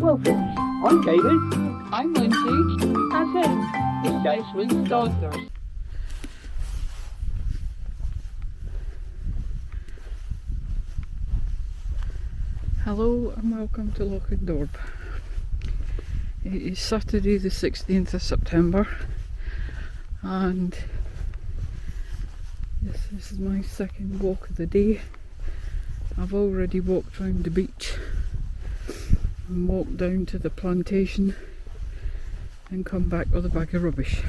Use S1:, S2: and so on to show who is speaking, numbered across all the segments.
S1: Welcome. I'm David.
S2: I'm Lindsay.
S1: That's it.
S2: This Desmonds, Donders.
S3: Hello and welcome to Lochindorb. It is Saturday the 16th of September and this is my second walk of the day. I've already walked round the beach and walked down to the plantation and come back with a bag of rubbish.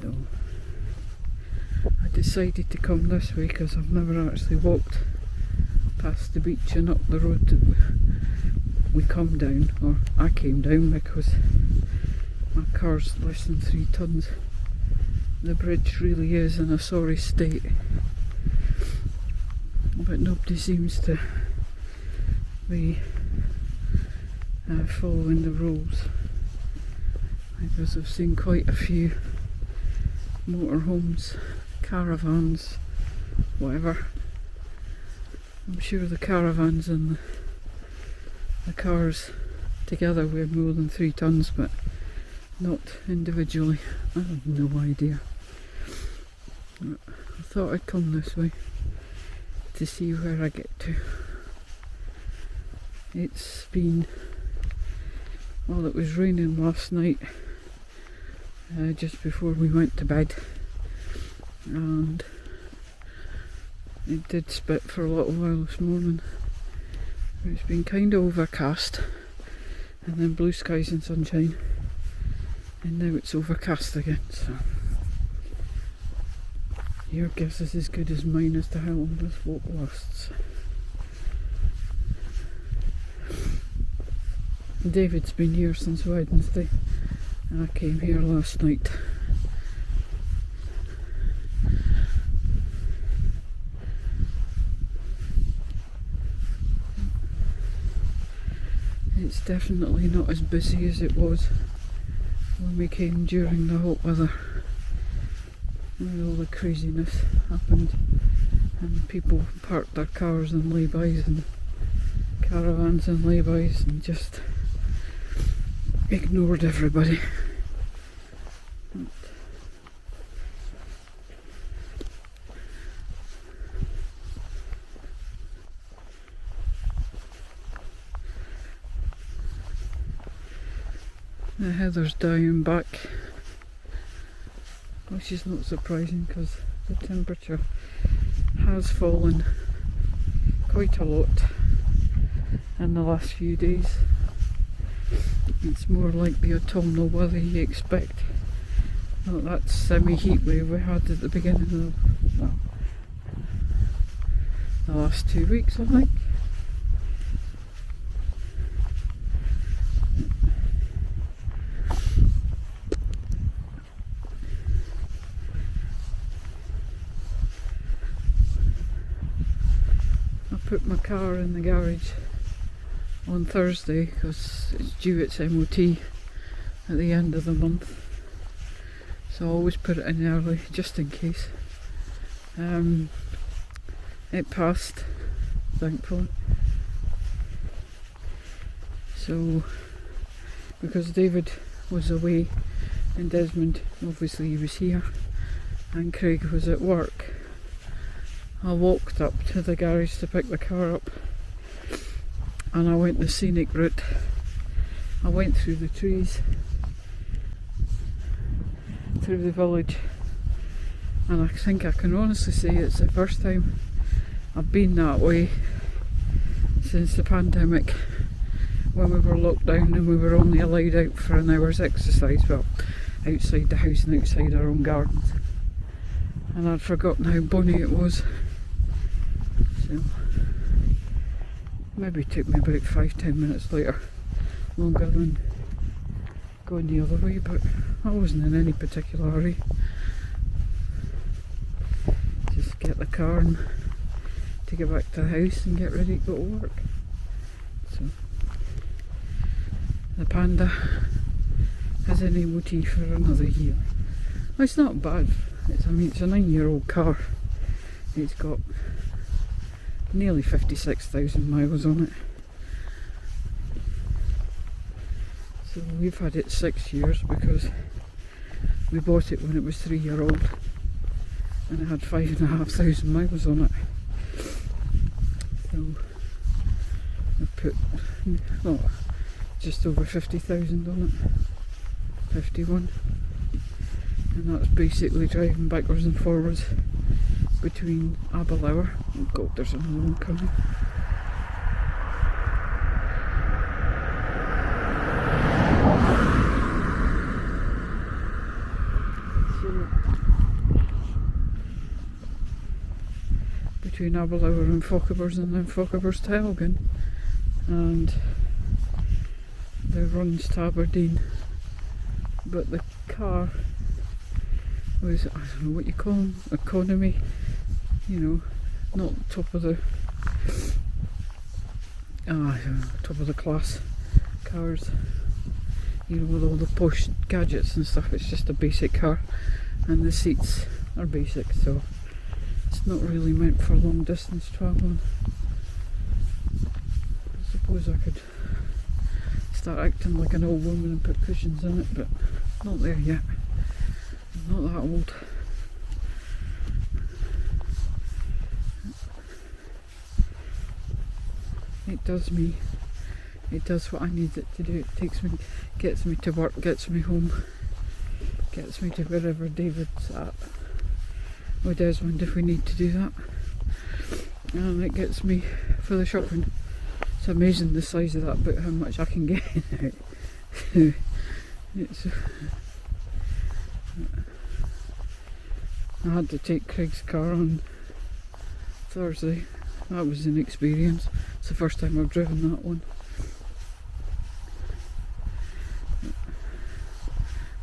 S3: So I decided to come this way because I've never actually walked past the beach and up the road that we come down, or I came down, because my car's less than 3 tonnes. The bridge really is in a sorry state, but nobody seems to be following the rules, because I've seen quite a few motorhomes, caravans, whatever. I'm sure the caravans and the cars together weigh more than 3 tonnes, but not individually. I have no idea. I thought I'd come this way to see where I get to. It's been, well, it was raining last night, just before we went to bed, and it did spit for a little while this morning. It's been kind of overcast, and then blue skies and sunshine, and now it's overcast again, so your guess is as good as mine as to how long this walk lasts. David's been here since Wednesday, and I came here last night. It's definitely not as busy as it was when we came during the hot weather, when all the craziness happened and people parked their cars and laybys and caravans and laybys and just ignored everybody. The heather's dying back, which is not surprising because the temperature has fallen quite a lot in the last few days. It's more like the autumnal weather you expect, not that semi-heat wave we had at the beginning of, well, the last 2 weeks, I think. Put my car in the garage on Thursday because it's due its MOT at the end of the month, so I always put it in early just in case. It passed, thankfully. So because David was away in Desmond, obviously he was here, and Craig was at work, I walked up to the garage to pick the car up, and I went the scenic route. I went through the trees, through the village, and I think I can honestly say it's the first time I've been that way since the pandemic, when we were locked down and we were only allowed out for an hour's exercise, well, outside the house and outside our own gardens, and I'd forgotten how bonny it was. So maybe it took me about 5-10 minutes later, longer than going the other way, but I wasn't in any particular hurry. Just get the car and take it back to the house and get ready to go to work. So the Panda has an MOT for another year. Well, it's not bad. It's a 9-year-old car. It's got nearly 56,000 miles on it. So we've had it 6 years because we bought it when it was 3-year-old and it had 5,500 miles on it. So I put just over 50,000 on it, 51, and that's basically driving backwards and forwards between Aberlour. Oh god, there's another one coming. Between Aberlour and Fochabers, and then Fochabers to Elgin, and the runs to Aberdeen. But the car was, I don't know what you call them, economy, you know, not top of the top of the class cars, you know, with all the posh gadgets and stuff. It's just a basic car, and the seats are basic, so it's not really meant for long distance travelling. I suppose I could start acting like an old woman and put cushions in it, but not there yet. I'm not that old. It does me. It does what I need it to do. It takes me, gets me to work, gets me home, gets me to wherever David's at with Desmond if we need to do that, and it gets me for the shopping. It's amazing the size of that, but how much I can get in it. It's, I had to take Craig's car on Thursday. That was an experience. It's the first time I've driven that one.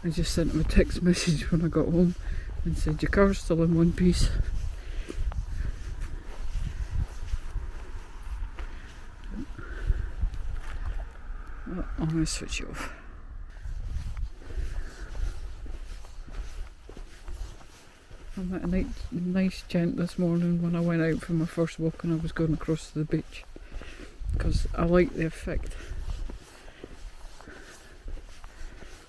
S3: I just sent him a text message when I got home and said, your car's still in one piece. Oh, I'm going to switch it off. I met a nice gent this morning when I went out for my first walk and I was going across to the beach, because I like the effect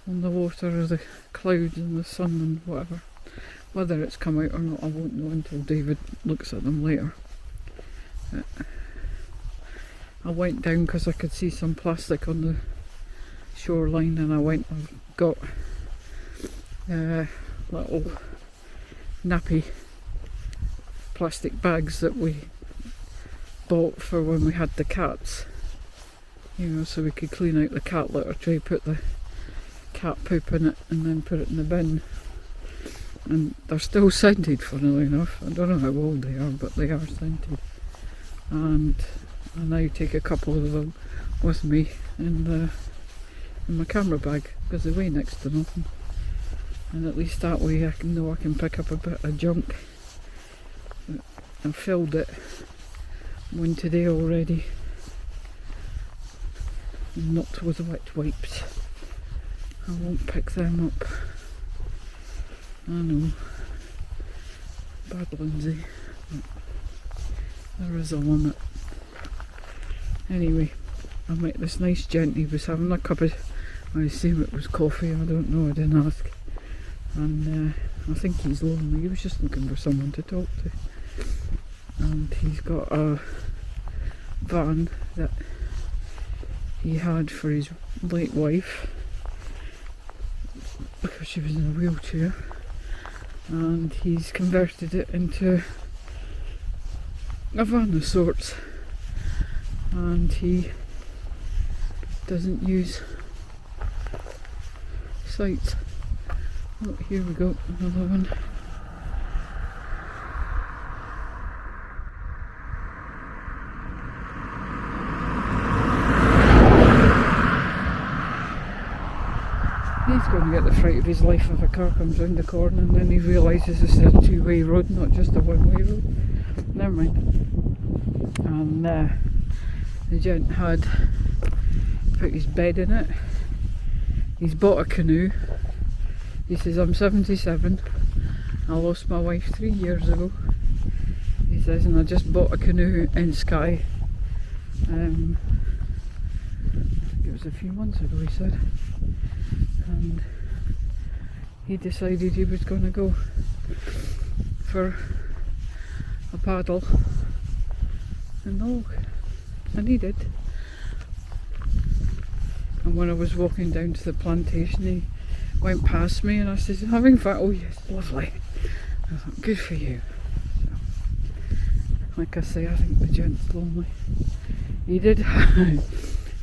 S3: on the water of the clouds and the sun and whatever. Whether it's come out or not, I won't know until David looks at them later. I went down because I could see some plastic on the shoreline, and I got little nappy plastic bags that we bought for when we had the cats, you know, so we could clean out the cat litter tray, put the cat poop in it and then put it in the bin. And they're still scented, funnily enough. I don't know how old they are, but they are scented. And I now take a couple of them with me in my camera bag, because they weigh next to nothing. And at least that way I know I can pick up a bit of junk. I've filled it one today already, not with wet wipes. I won't pick them up. I know, bad Lindsay, but there is a limit. Anyway, I met this nice gent. He was having a cup of, I assume it was coffee, I don't know, I didn't ask. And I think he's lonely. He was just looking for someone to talk to. And he's got a van that he had for his late wife because she was in a wheelchair, and he's converted it into a van of sorts, and he doesn't use sights. Oh, here we go, another one. He's going to get the fright of his life if a car comes round the corner, and then he realises this is a two-way road, not just a one-way road. Never mind. And the gent had put his bed in it. He's bought a canoe. He says, I'm 77, I lost my wife 3 years ago. He says, and I just bought a canoe in Skye. I think it it was a few months ago, he said. And he decided he was going to go for a paddle in the loch. And he did. And when I was walking down to the plantation, he went past me and I said, having fun? Oh yes, lovely. I thought, good for you. So, like I say, I think the gent's lonely. He did.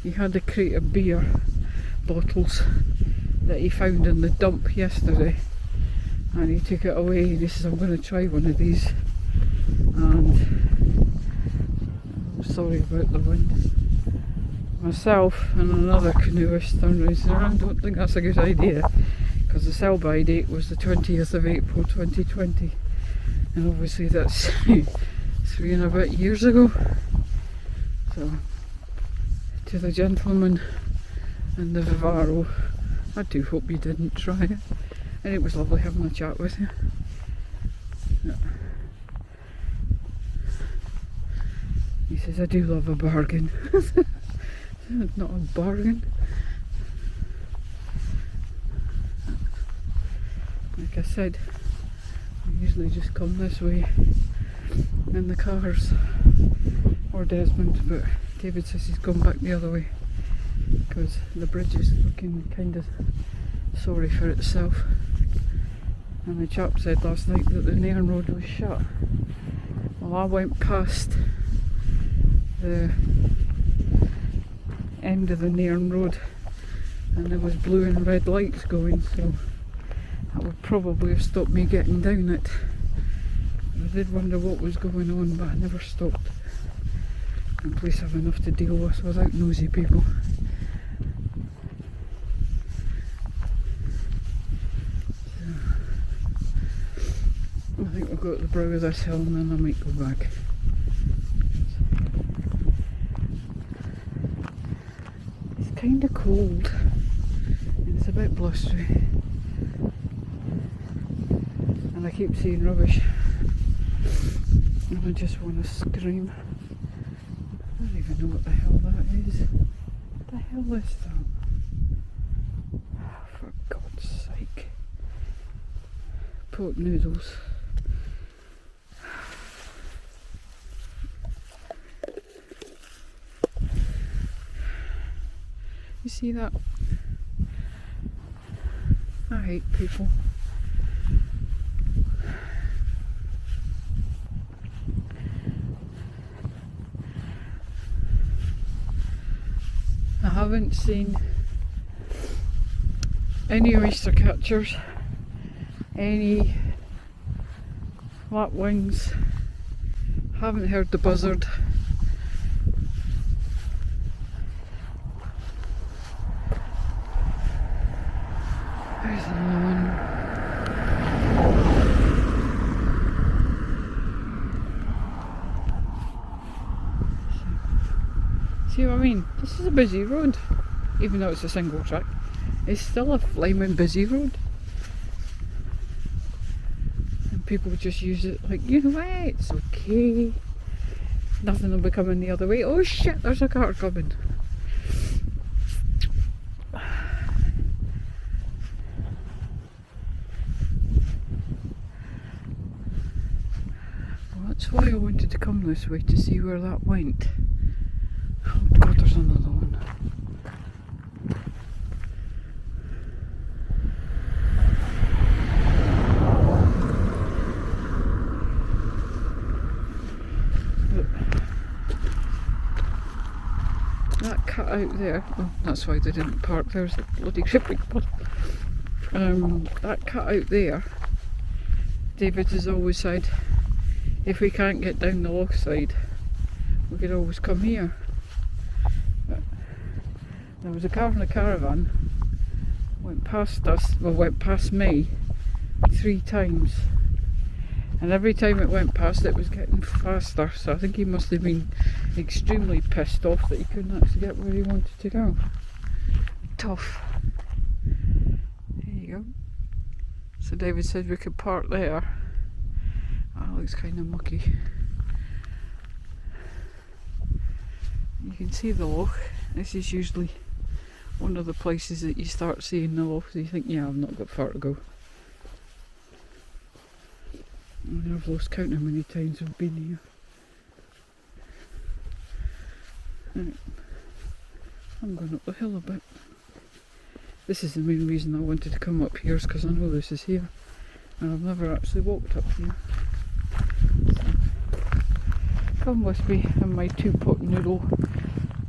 S3: He had a crate of beer bottles that he found in the dump yesterday, and he took it away and he says, I'm going to try one of these. And I'm sorry about the wind. Myself and another canoeist turned around and said, I don't think that's a good idea, because the sell-by date was the 20th of April 2020, and obviously that's 3 and a bit years ago. So, to the gentleman in the Vivaro, I do hope you didn't try it, and it was lovely having a chat with you. Yeah. He says, I do love a bargain. It's not a bargain. Like I said, I usually just come this way in the cars or Desmonds, but David says he's gone back the other way because the bridge is looking kind of sorry for itself. And the chap said last night that the Nairn road was shut. Well, I went past the end of the Nairn road and there was blue and red lights going, so that would probably have stopped me getting down it. I did wonder what was going on, but I never stopped. And police have enough to deal with without nosy people. So, I think we'll go to the brow of this hill and then I might go back. Kind of cold and it's a bit blustery, and I keep seeing rubbish and I just want to scream. I don't even know what the hell that is. What the hell is that? Oh, for God's sake. Pot noodles. You see that? I hate people. I haven't seen any oyster catchers, any lapwings, haven't heard the buzzard. There's another one. See what I mean? This is a busy road, even though it's a single track. It's still a flaming busy road. And people just use it like, you know what, it's okay. Nothing will be coming the other way. Oh shit, there's a car coming. That's why I wanted to come this way, to see where that went. Oh God, there's another one. That cut out there, oh, that's why they didn't park, there's a bloody gripping puddle. That cut out there, David has always said, if we can't get down the loch side, we could always come here. But there was a car in a caravan, went past us, well went past me 3 times. And every time it went past it was getting faster, so I think he must have been extremely pissed off that he couldn't actually get where he wanted to go. Tough. There you go. So David said we could park there. That looks kind of mucky. You can see the loch. This is usually one of the places that you start seeing the lochs, you think, yeah, I've not got far to go. I've lost count how many times I've been here. Right. I'm going up the hill a bit. This is the main reason I wanted to come up here, is because I know this is here. And I've never actually walked up here. So, come with me in my 2-pot noodle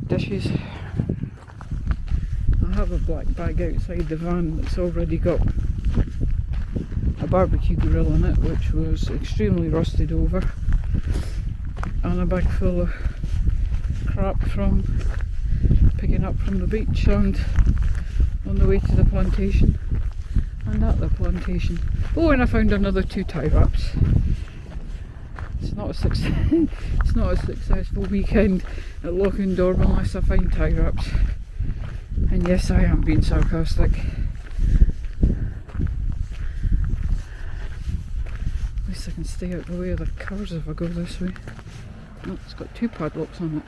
S3: dishes. I have a black bag outside the van that's already got a barbecue grill in it, which was extremely rusted over, and a bag full of crap from picking up from the beach and on the way to the plantation and at the plantation. Oh, and I found another 2 tie wraps. It's not a it's not a successful weekend at Lochindorb unless I find tie wraps. And yes, I am being sarcastic. At least I can stay out the way of the cars if I go this way. Oh, it's got 2 padlocks on it.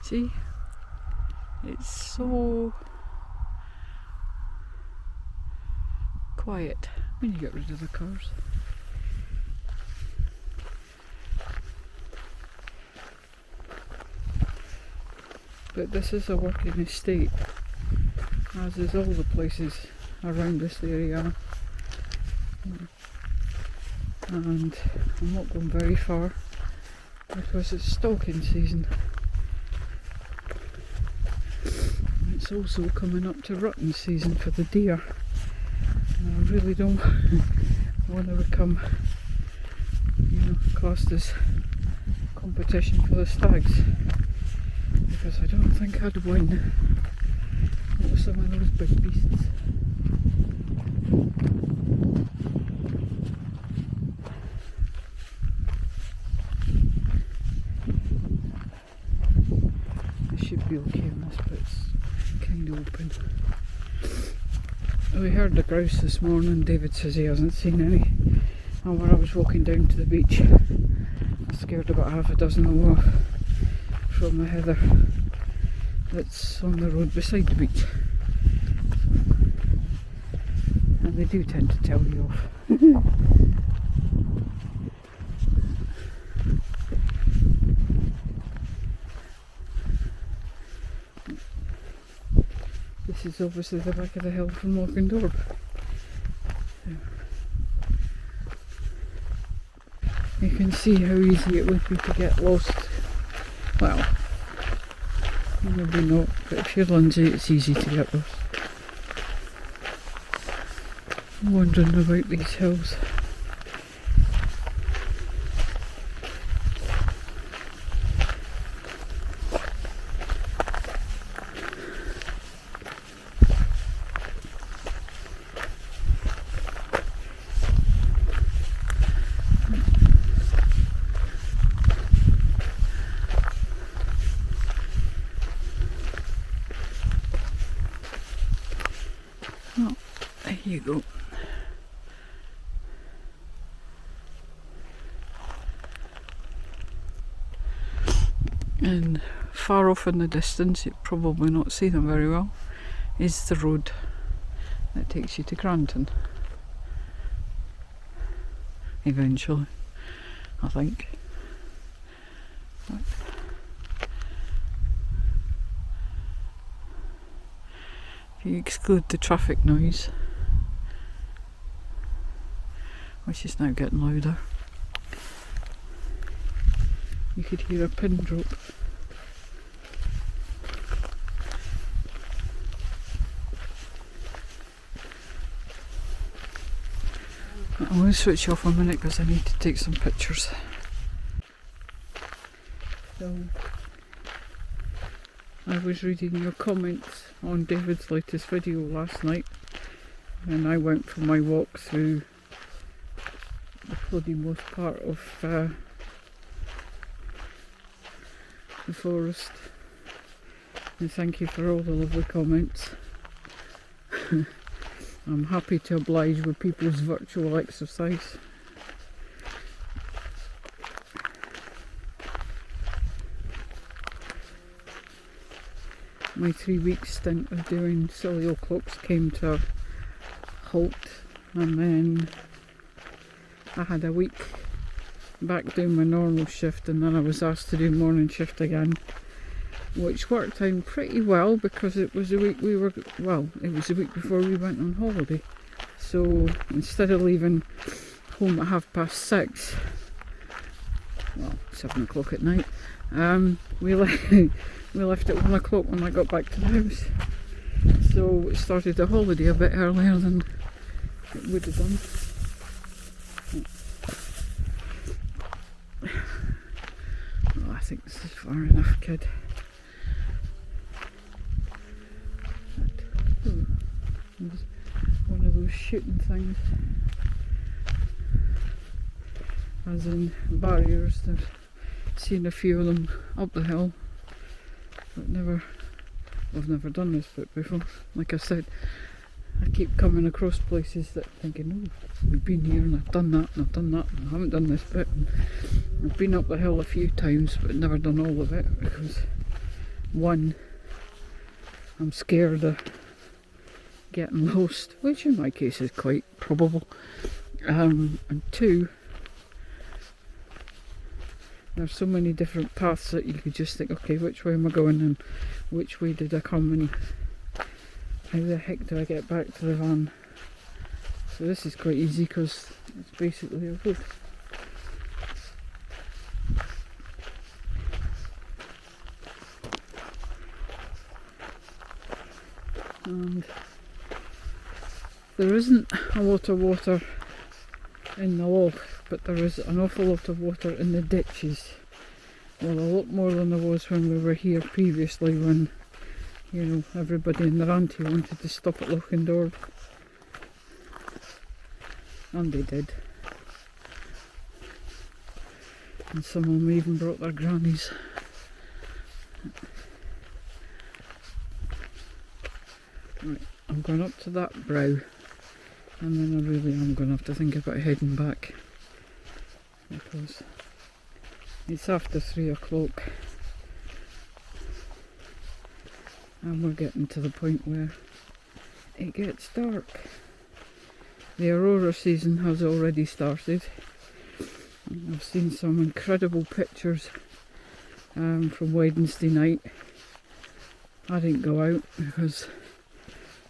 S3: See? It's so quiet when you get rid of the cars. But this is a working estate, as is all the places around this area. And I'm not going very far because it's stalking season. It's also coming up to rutting season for the deer. And I really don't want to become, classed as competition for the stags, because I don't think I'd win with some of those big beasts. It should be okay on this, but it's kind of open. We heard the grouse this morning. David says he hasn't seen any, and when I was walking down to the beach I scared about half a dozen off from the heather that's on the road beside the beach, and they do tend to tell you off. This is obviously the back of the hill from Lochindorb. You can see how easy it would be to get lost. Well, maybe not, but if you're Lindsay, it's easy to get lost. I'm wondering about these hills. Oh, there you go. And far off in the distance, you'll probably not see them very well, is the road that takes you to Granton. Eventually, I think. But if you exclude the traffic noise, which is now getting louder, you could hear a pin drop. I'm going to switch off a minute because I need to take some pictures. So, I was reading your comments on David's latest video last night, and I went for my walk through the bloody most part of the forest, and thank you for all the lovely comments. I'm happy to oblige with people's virtual exercise. my 3-week stint of doing silly old clocks came to a halt, and then I had a week back doing my normal shift, and then I was asked to do morning shift again, which worked out pretty well because it was a week it was a week before we went on holiday. So instead of leaving home at 6:30, well, 7 o'clock at night, we left at 1 o'clock when I got back to the house. So it started the holiday a bit earlier than it would have done. Oh, I think this is far enough, kid. There's one of those shooting things, as in barriers. There's seen a few of them up the hill, but I've never done this bit before. Like I said, I keep coming across places that thinking, oh, we've been here and I've done that and I've done that and I haven't done this bit. And I've been up the hill a few times but never done all of it because, one, I'm scared of getting lost, which in my case is quite probable, and two, there's so many different paths that you could just think, okay, which way am I going and which way did I come and how the heck do I get back to the van? So this is quite easy because it's basically a road. And there isn't a lot of water in the loch, but there is an awful lot of water in the ditches. Well, a lot more than there was when we were here previously, when, you know, everybody and their auntie wanted to stop at Lochindorb. And they did. And some of them even brought their grannies. Right, I'm going up to that brow, and then I really am going to have to think about heading back because it's after 3 o'clock and we're getting to the point where it gets dark. The aurora season has already started. I've seen some incredible pictures from Wednesday night. I didn't go out because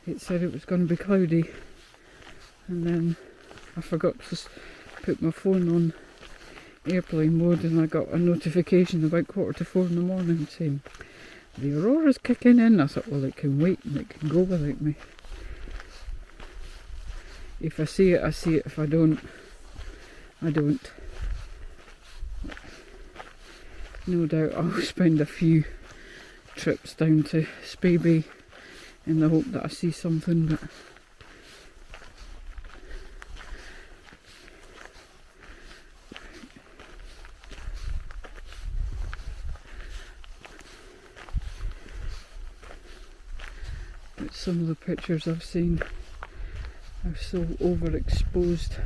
S3: it said it was going to be cloudy, and then I forgot to put my phone on airplane mode and I got a notification about 4:45 in the morning saying the aurora's kicking in. I thought, well, it can wait and it can go without me. If I see it, I see it. If I don't, I don't. No doubt I'll spend a few trips down to Spabey in the hope that I see something, but some of the pictures I've seen are so overexposed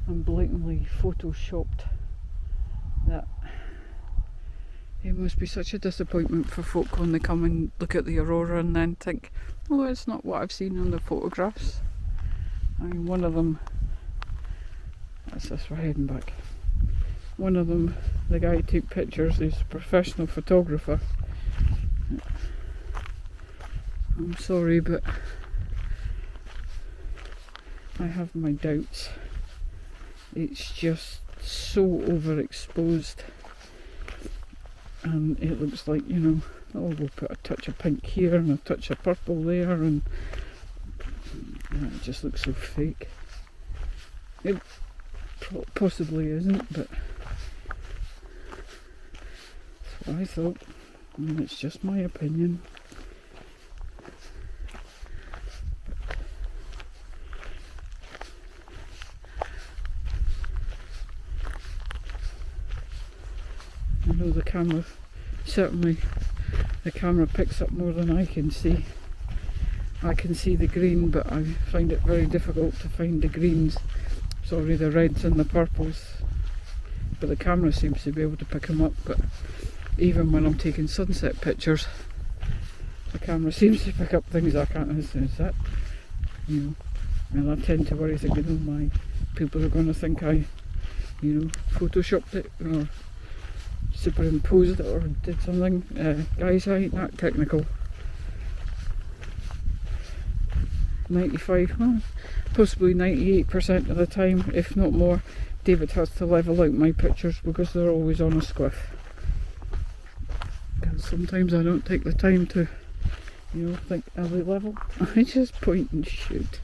S3: and blatantly photoshopped that it must be such a disappointment for folk when they come and look at the aurora and then think, oh, it's not what I've seen on the photographs. I mean, one of them, that's us, we're heading back. One of them, the guy who took pictures, he's a professional photographer. I'm sorry, but I have my doubts. It's just so overexposed, and it looks like, you know, oh, we'll put a touch of pink here and a touch of purple there, and it just looks so fake. It possibly isn't, but that's what I thought. I mean, it's just my opinion. I know the camera, certainly the camera picks up more than I can see. I can see the green, but I find it very difficult to find the greens, sorry, the reds and the purples, but the camera seems to be able to pick them up. But even when I'm taking sunset pictures, the camera seems to pick up things I can't understand. That, you know, and I tend to worry thinking, oh my, people are going to think I, you know, photoshopped it or superimposed it or did something. Guys, I ain't that technical. 95, well, possibly 98% of the time, if not more, David has to level out my pictures because they're always on a squiff. Because sometimes I don't take the time to, you know, think, are they level? I just point and shoot.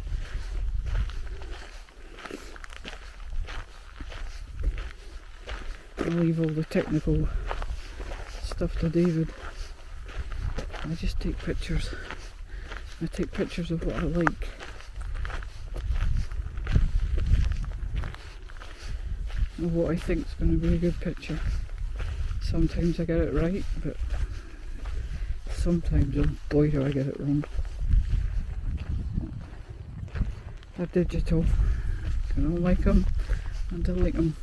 S3: I leave all the technical stuff to David. I just take pictures. I take pictures of what I like. Of what I think is going to be a good picture. Sometimes I get it right, but sometimes, oh boy, do I get it wrong. They're digital. I don't like them, and I like them.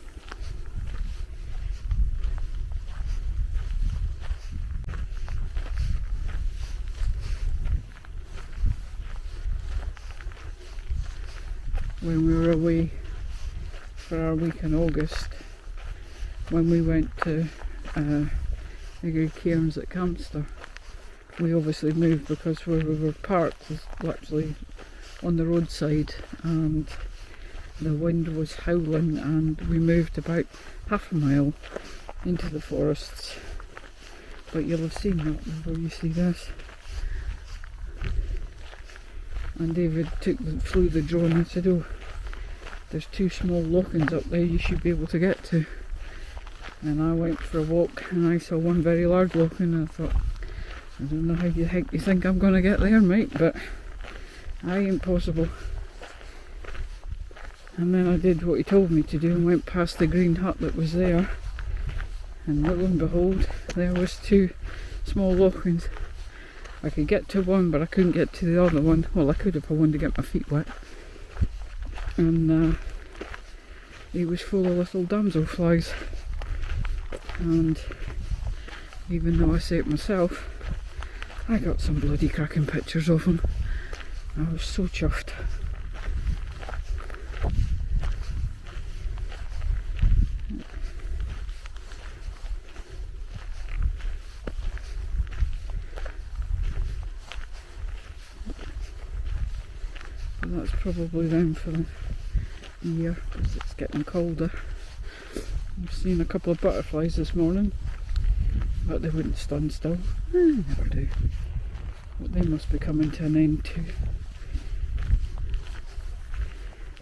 S3: When we were away for our week in August, when we went to the Comyns at Camster, we obviously moved because where we were parked was actually on the roadside and the wind was howling, and we moved about half a mile into the forests. But you'll have seen that before you see this. And David flew the drone and said, oh, there's 2 small lochins up there you should be able to get to. And I went for a walk and I saw one very large lochin, and I thought, I don't know how the heck you think I'm going to get there, mate, but I ain't possible. And then I did what he told me to do and went past the green hut that was there, and lo and behold, there was 2 small lochins. I could get to one, but I couldn't get to the other one. Well, I could if I wanted to get my feet wet. And he was full of little damselflies. And even though I say it myself, I got some bloody cracking pictures of them. I was so chuffed. That's probably them for the year because it's getting colder. I've seen a couple of butterflies this morning, but they wouldn't stand still. They never do. But they must be coming to an end too.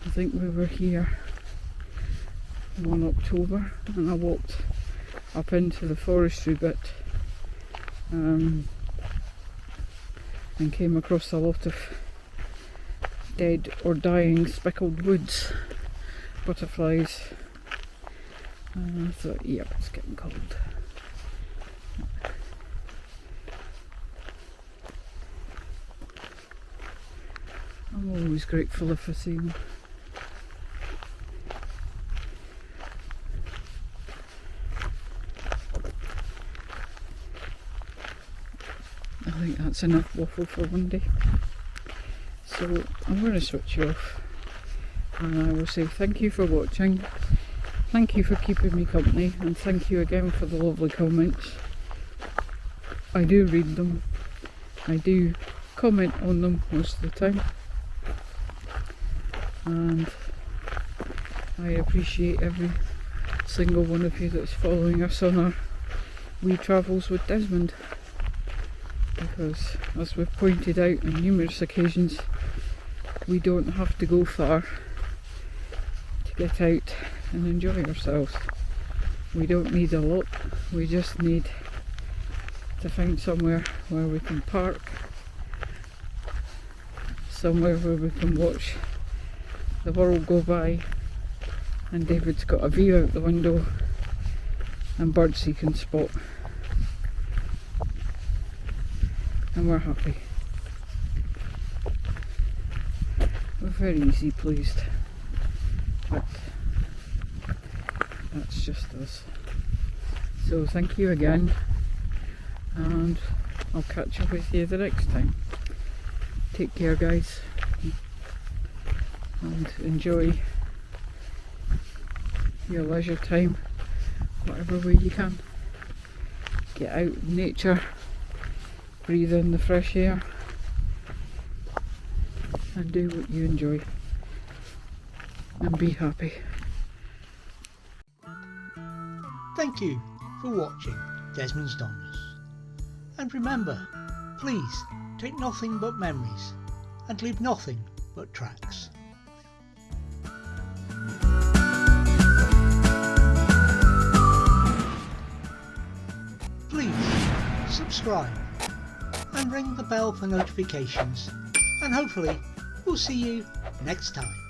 S3: I think we were here 1 October and I walked up into the forestry bit and came across a lot of dead or dying speckled woods butterflies, and I thought, yep, it's getting cold. I'm always grateful if I see them. I think that's enough waffle for one day. So I'm going to switch you off, and I will say thank you for watching, thank you for keeping me company, and thank you again for the lovely comments. I do read them, I do comment on them most of the time, and I appreciate every single one of you that's following us on our wee travels with Desmond, because as we've pointed out on numerous occasions, we don't have to go far to get out and enjoy ourselves. We don't need a lot, we just need to find somewhere where we can park, somewhere where we can watch the world go by, and David's got a view out the window and birds he can spot, and we're happy. We're very easy pleased, but that's just us. So thank you again, and I'll catch up with you the next time. Take care, guys, and enjoy your leisure time, whatever way you can. Get out in nature, breathe in the fresh air, and do what you enjoy, and be happy.
S4: Thank you for watching Desmonds Donders. And remember, please take nothing but memories and leave nothing but tracks. Please subscribe and ring the bell for notifications, and hopefully we'll see you next time.